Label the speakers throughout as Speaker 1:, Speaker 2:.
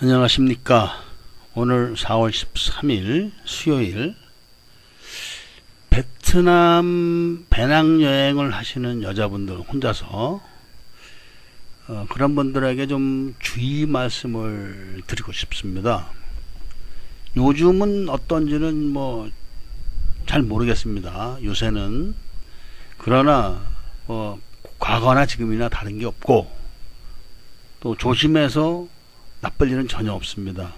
Speaker 1: 안녕하십니까. 오늘 4월 13일 수요일, 베트남 배낭여행을 하시는 여자분들 혼자서 그런 분들에게 좀 주의 말씀을 드리고 싶습니다. 요즘은 어떤지는 뭐 잘 모르겠습니다. 요새는. 그러나 과거나 지금이나 다른 게 없고, 또 조심해서 나쁠 일은 전혀 없습니다.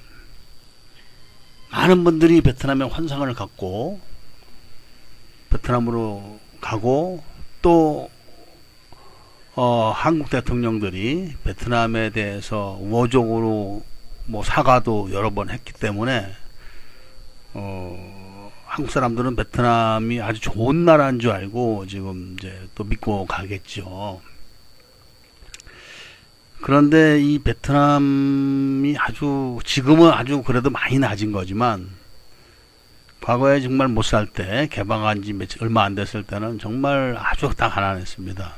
Speaker 1: 많은 분들이 베트남에 환상을 갖고 베트남으로 가고, 또 한국 대통령들이 베트남에 대해서 우호적으로 사과도 여러 번 했기 때문에 한국 사람들은 베트남이 아주 좋은 나라인 줄 알고 지금 이제 또 믿고 가겠죠. 그런데 이 베트남이 지금은 아주 그래도 많이 낮은 거지만, 과거에 정말 못 살 때, 개방한 지 얼마 안 됐을 때는 정말 아주 다 가난했습니다.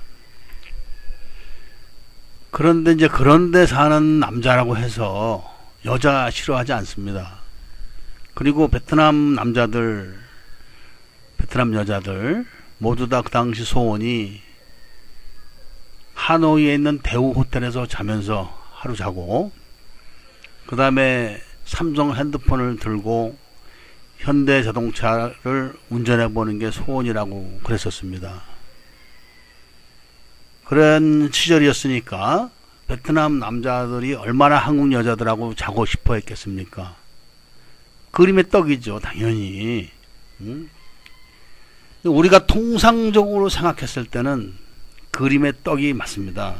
Speaker 1: 그런데 이제 그런데 사는 남자라고 해서 여자 싫어하지 않습니다. 그리고 베트남 남자들, 베트남 여자들 모두 다 그 당시 소원이 하노이에 있는 대우 호텔에서 자면서 하루 자고, 그 다음에 삼성 핸드폰을 들고 현대 자동차를 운전해 보는 게 소원이라고 그랬었습니다. 그런 시절이었으니까 베트남 남자들이 얼마나 한국 여자들하고 자고 싶어 했겠습니까? 그림의 떡이죠, 당연히. 우리가 통상적으로 생각했을 때는 그림의 떡이 맞습니다.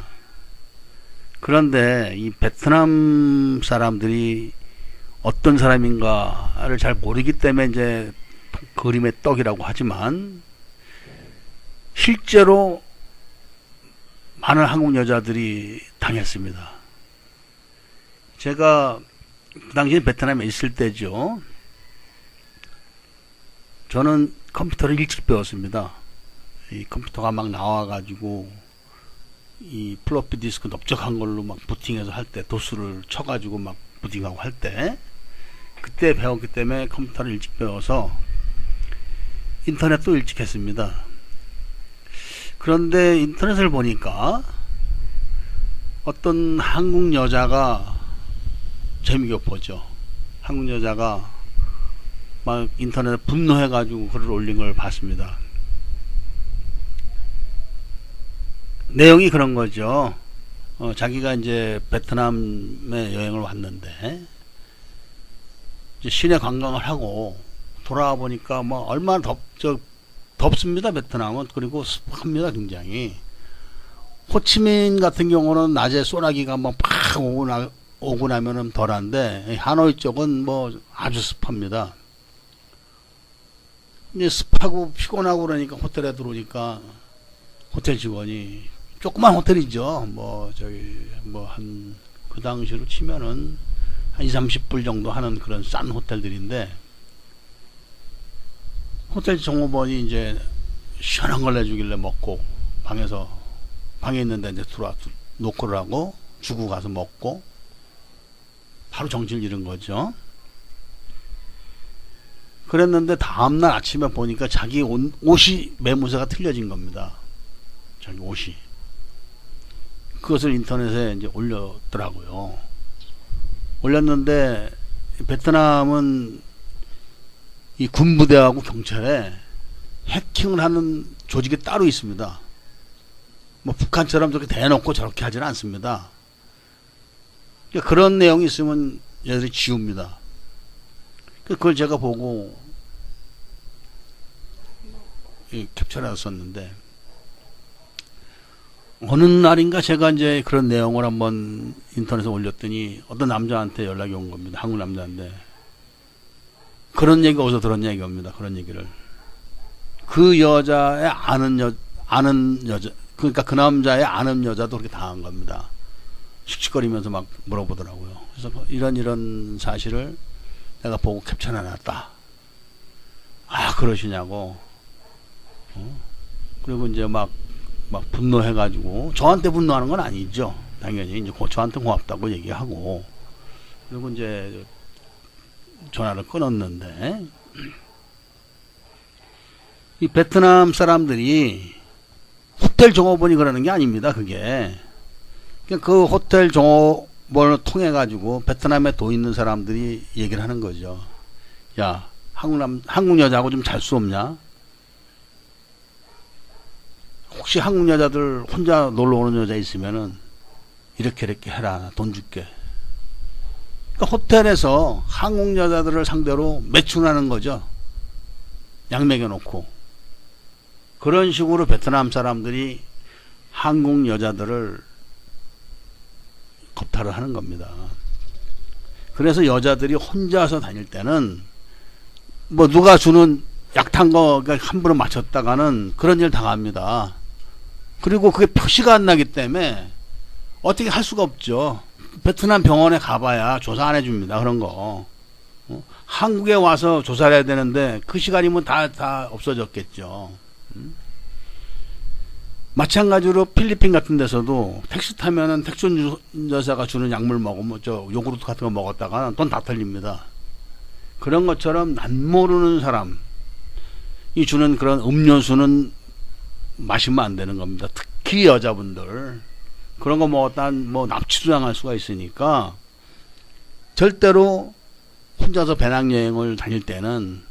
Speaker 1: 그런데 이 베트남 사람들이 어떤 사람인가를 잘 모르기 때문에 이제 그림의 떡이라고 하지만, 실제로 많은 한국 여자들이 당했습니다. 제가 그 당시에 베트남에 있을 때죠. 저는 컴퓨터를 일찍 배웠습니다. 이 컴퓨터가 막 나와가지고 이 플로피 디스크 넓적한 걸로 막 부팅해서 할 때, 도수를 쳐가지고 막 부팅하고 할 때, 그때 배웠기 때문에 컴퓨터를 일찍 배워서 인터넷도 일찍 했습니다. 그런데 인터넷을 보니까 어떤 한국 여자가 재미가 보죠. 한국 여자가 막 인터넷에 분노해가지고 글을 올린 걸 봤습니다. 내용이 그런 거죠. 자기가 이제 베트남에 여행을 왔는데, 이제 시내 관광을 하고 돌아와 보니까 얼마나 덥습니다, 베트남은. 그리고 습합니다, 굉장히. 호치민 같은 경우는 낮에 소나기가 팍 오고 나면은 덜한데, 하노이 쪽은 아주 습합니다. 이제 습하고 피곤하고 그러니까 호텔에 들어오니까 호텔 직원이, 조그만 호텔이죠. 그 당시로 치면은 한 20-30불 정도 하는 그런 싼 호텔들인데, 호텔 종업원이 이제 시원한 걸 내주길래 먹고, 방에 있는데 이제 들어와 노크를 하고 주고 가서 먹고 바로 정신을 잃은 거죠. 그랬는데 다음날 아침에 보니까 자기 옷이 매무새가 틀려진 겁니다. 자기 옷이. 그것을 인터넷에 이제 올렸더라고요. 올렸는데 베트남은 이 군부대하고 경찰에 해킹을 하는 조직이 따로 있습니다. 북한처럼 저렇게 대놓고 저렇게 하지는 않습니다. 그러니까 그런 내용이 있으면 얘들이 지웁니다. 그걸 제가 보고 캡처를 했었는데, 어느 날인가 제가 이제 그런 내용을 한번 인터넷에 올렸더니 어떤 남자한테 연락이 온 겁니다. 한국 남자인데. 그런 얘기가 어디서 들었냐 이겁니다. 그런 얘기를. 그 여자의 아는 여자, 그러니까 그 남자의 아는 여자도 그렇게 당한 겁니다. 씩씩거리면서 막 물어보더라고요. 그래서 이런 사실을 내가 보고 캡처해놨다. 아, 그러시냐고. 그리고 이제 막 막 분노해가지고 저한테 분노하는 건 아니죠. 당연히 이제 저한테 고맙다고 얘기하고 그리고 이제 전화를 끊었는데 이 베트남 사람들이 호텔 종업원이 그러는 게 아닙니다. 그게 그 호텔 종업원을 통해 가지고 베트남에 돈 있는 사람들이 얘기를 하는 거죠. 야, 한국 여자하고 좀 잘 수 없냐? 혹시 한국 여자들 혼자 놀러 오는 여자 있으면은 이렇게 해라. 돈 줄게. 그러니까 호텔에서 한국 여자들을 상대로 매춘하는 거죠. 약 먹여놓고. 그런 식으로 베트남 사람들이 한국 여자들을 겁탈을 하는 겁니다. 그래서 여자들이 혼자서 다닐 때는 뭐 누가 주는 약탄 거 함부로 맞췄다가는 그런 일 당합니다. 그리고 그게 표시가 안 나기 때문에 어떻게 할 수가 없죠. 베트남 병원에 가봐야 조사 안 해줍니다. 그런 거. 한국에 와서 조사를 해야 되는데 그 시간이면 다 없어졌겠죠. 마찬가지로 필리핀 같은 데서도 택시 타면은 택시 운전사가 주는 약물 먹으면 요구르트 같은 거 먹었다가 돈 다 털립니다. 그런 것처럼 난 모르는 사람이 주는 그런 음료수는 마시면 안 되는 겁니다. 특히 여자분들 그런 거 먹었다 뭐 납치도 당할 수가 있으니까 절대로 혼자서 배낭여행을 다닐 때는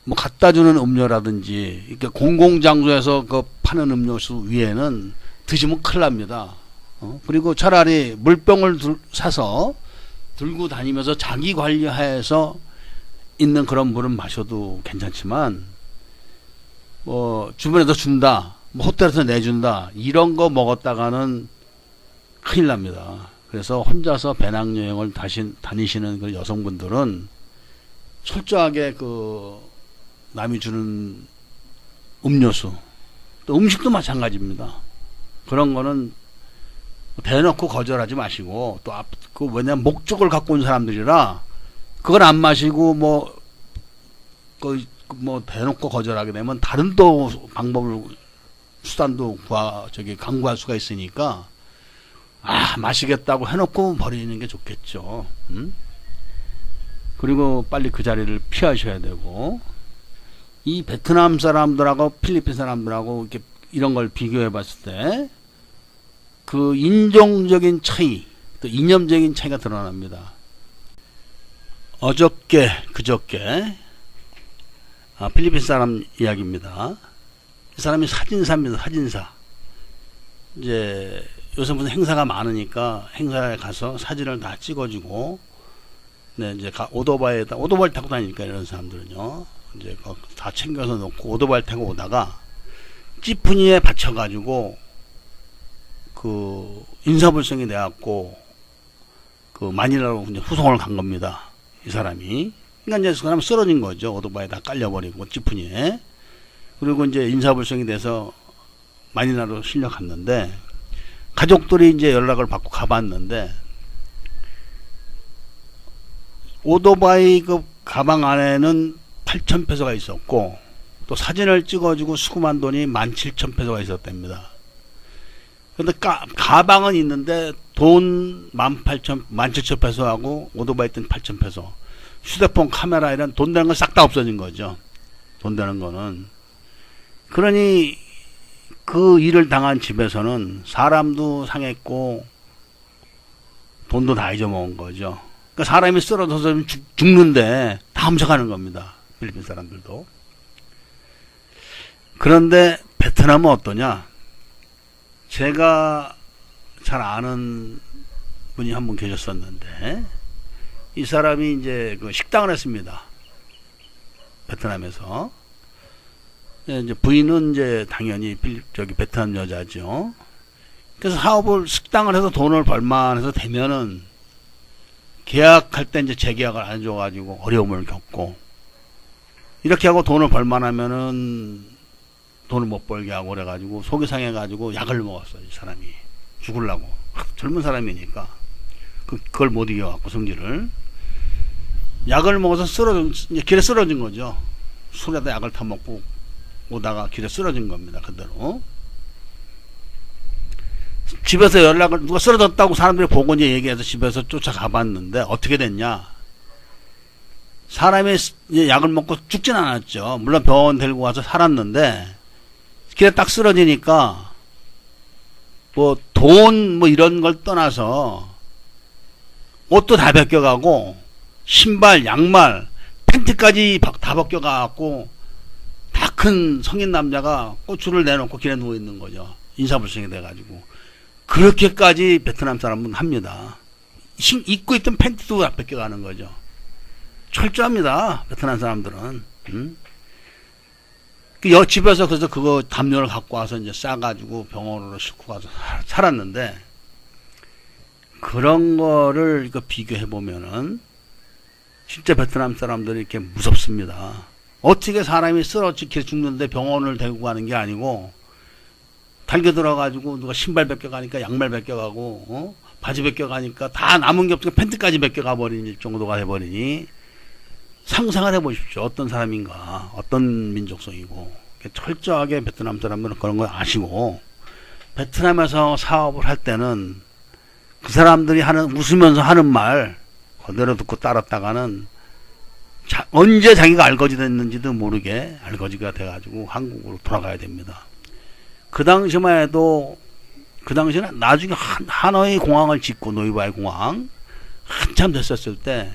Speaker 1: 뭐 갖다 주는 음료라든지 이렇게 공공장소에서 그 파는 음료수 위에는 드시면 큰일 납니다. 그리고 차라리 물병을 사서 들고 다니면서 자기 관리하에서 있는 그런 물은 마셔도 괜찮지만 뭐 주변에서 준다, 뭐 호텔에서 내준다 이런 거 먹었다가는 큰일 납니다. 그래서 혼자서 배낭여행을 다니시는 그 여성분들은 철저하게 그 남이 주는 음료수 또 음식도 마찬가지입니다. 그런 거는 대놓고 거절하지 마시고 또 왜냐면 목적을 갖고 온 사람들이라 그걸 안 마시고 뭐 대놓고 거절하게 되면 다른 또 방법을 수단도 강구할 수가 있으니까 마시겠다고 해놓고 버리는 게 좋겠죠. 그리고 빨리 그 자리를 피하셔야 되고 이 베트남 사람들하고 필리핀 사람들하고 이렇게 이런 걸 비교해 봤을 때 그 인종적인 차이 또 이념적인 차이가 드러납니다. 그저께 필리핀 사람 이야기입니다. 이 사람이 사진사입니다. 사진사. 이제 요새 무슨 행사가 많으니까 행사에 가서 사진을 다 찍어주고, 네, 이제 오토바이 타고 다니니까 이런 사람들은요, 이제 다 챙겨서 놓고 오토바이 타고 오다가 찌푸니에 받쳐가지고 그 인사불성이 돼갖고 그 마닐라로 이제 후송을 간 겁니다. 이 사람이. 그러니까 이제 그 사람 쓰러진 거죠. 오토바이에 다 깔려버리고 찌푸니에. 그리고 이제 인사불성이 돼서 마닐라로 실려갔는데 가족들이 이제 연락을 받고 가봤는데 오토바이 그 가방 안에는 8,000페소가 있었고 또 사진을 찍어주고 수금한 돈이 17,000페소가 있었답니다. 근데 가방은 있는데 돈 17,000페소하고 오토바이 돈 8,000페소, 휴대폰 카메라 이런 돈 되는 건 싹 다 없어진 거죠. 돈 되는 거는. 그러니 그 일을 당한 집에서는 사람도 상했고 돈도 다 잊어먹은 거죠. 그러니까 사람이 쓰러져서 죽는데 다 훔쳐가는 겁니다. 필리핀 사람들도. 그런데 베트남은 어떠냐? 제가 잘 아는 분이 한 분 계셨었는데 이 사람이 이제 그 식당을 했습니다. 베트남에서. 이제 부인은 이제 당연히 베트남 여자죠. 그래서 식당을 해서 돈을 벌만해서 되면은 계약할 때 이제 재계약을 안 해줘가지고 어려움을 겪고 이렇게 하고 돈을 벌만하면은 돈을 못 벌게 하고 그래가지고 속이 상해가지고 약을 먹었어요. 이 사람이 죽으려고. 젊은 사람이니까 그걸 못 이겨갖고 성질을 약을 먹어서 길에 쓰러진 거죠. 술에다 약을 타먹고 오다가 길에 쓰러진 겁니다. 그대로. 집에서 연락을, 누가 쓰러졌다고 사람들이 보고 이제 얘기해서 집에서 쫓아가 봤는데 어떻게 됐냐. 사람이 약을 먹고 죽진 않았죠. 물론 병원 데리고 와서 살았는데 길에 딱 쓰러지니까 뭐 돈 뭐 이런 걸 떠나서 옷도 다 벗겨가고 신발, 양말, 팬티까지 다 벗겨가고 다 큰 성인 남자가 고추를 내놓고 길에 누워 있는 거죠. 인사불성이 돼가지고. 그렇게까지 베트남 사람은 합니다. 입고 있던 팬티도 다 벗겨가는 거죠. 철저합니다. 베트남 사람들은. 집에서 그래서 그거 담요를 갖고 와서 이제 싸가지고 병원으로 싣고 가서 살았는데, 그런 거를 이거 비교해 보면은 진짜 베트남 사람들이 이렇게 무섭습니다. 어떻게 사람이 쓰러지게 죽는데 병원을 데리고 가는 게 아니고 달겨 들어가지고 누가 신발 벗겨가니까 양말 벗겨가고 바지 벗겨가니까 다 남은 게 없으니까 팬티까지 벗겨가 버리니 정도가 돼버리니 상상을 해보십시오. 어떤 사람인가, 어떤 민족성이고. 철저하게 베트남 사람들은 그런 걸 아시고, 베트남에서 사업을 할 때는 그 사람들이 웃으면서 하는 말 그대로 듣고 따랐다가는 언제 자기가 알거지 됐는지도 모르게 알거지가 돼가지고 한국으로 돌아가야 됩니다. 그 당시만 해도, 그 당시에는 나중에 하노이 공항을 짓고, 노이바이 공항 한참 됐었을 때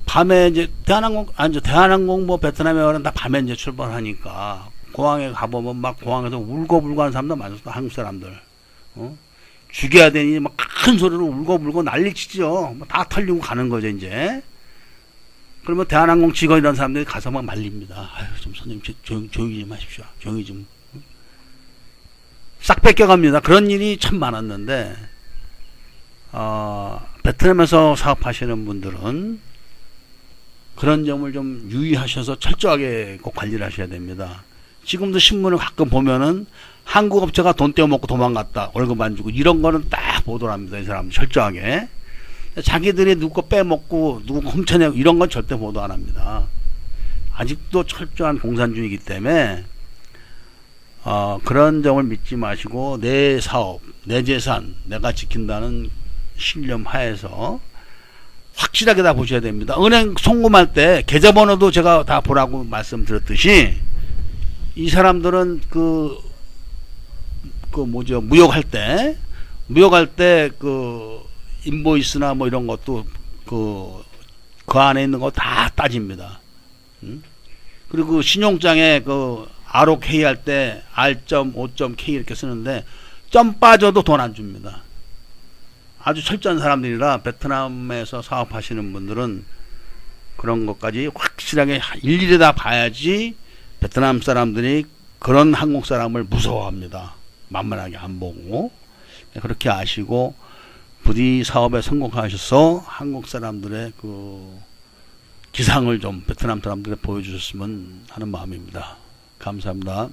Speaker 1: 밤에 이제 대한항공 뭐 베트남에 오면 다 밤에 이제 출발하니까 공항에 가보면 막 공항에서 울고불고 하는 사람들 많았어. 한국 사람들. 죽여야 되니 막 큰 소리로 울고불고 난리치죠. 다 털리고 가는 거죠, 이제. 그러면 대한항공 직원 이런 사람들이 가서 막 말립니다. 아유, 좀 선생님 조용히 좀 하십시오. 조용히 좀. 싹 뺏겨갑니다. 그런 일이 참 많았는데, 베트남에서 사업하시는 분들은 그런 점을 좀 유의하셔서 철저하게 꼭 관리를 하셔야 됩니다. 지금도 신문을 가끔 보면은 한국 업체가 돈 떼어먹고 도망갔다, 월급 안 주고, 이런 거는 딱 보도를 합니다. 이 사람 철저하게. 자기들이 누구 거 빼먹고 누구 거 훔쳐내고 이런 건 절대 보도 안 합니다. 아직도 철저한 공산주의이기 때문에 그런 점을 믿지 마시고 내 사업, 내 재산 내가 지킨다는 신념 하에서 확실하게 다 보셔야 됩니다. 은행 송금할 때 계좌번호도 제가 다 보라고 말씀드렸듯이, 이 사람들은 무역할 때 인보이스나 뭐 이런 것도 그 안에 있는 거 다 따집니다. 그리고 신용장에 ROK 할 때 R.5.K 이렇게 쓰는데 점 빠져도 돈 안 줍니다. 아주 철저한 사람들이라 베트남에서 사업하시는 분들은 그런 것까지 확실하게 일일이 다 봐야지 베트남 사람들이 그런 한국 사람을 무서워합니다. 만만하게 안 보고. 그렇게 아시고 부디 사업에 성공하셔서 한국 사람들의 기상을 좀 베트남 사람들에 보여주셨으면 하는 마음입니다. 감사합니다.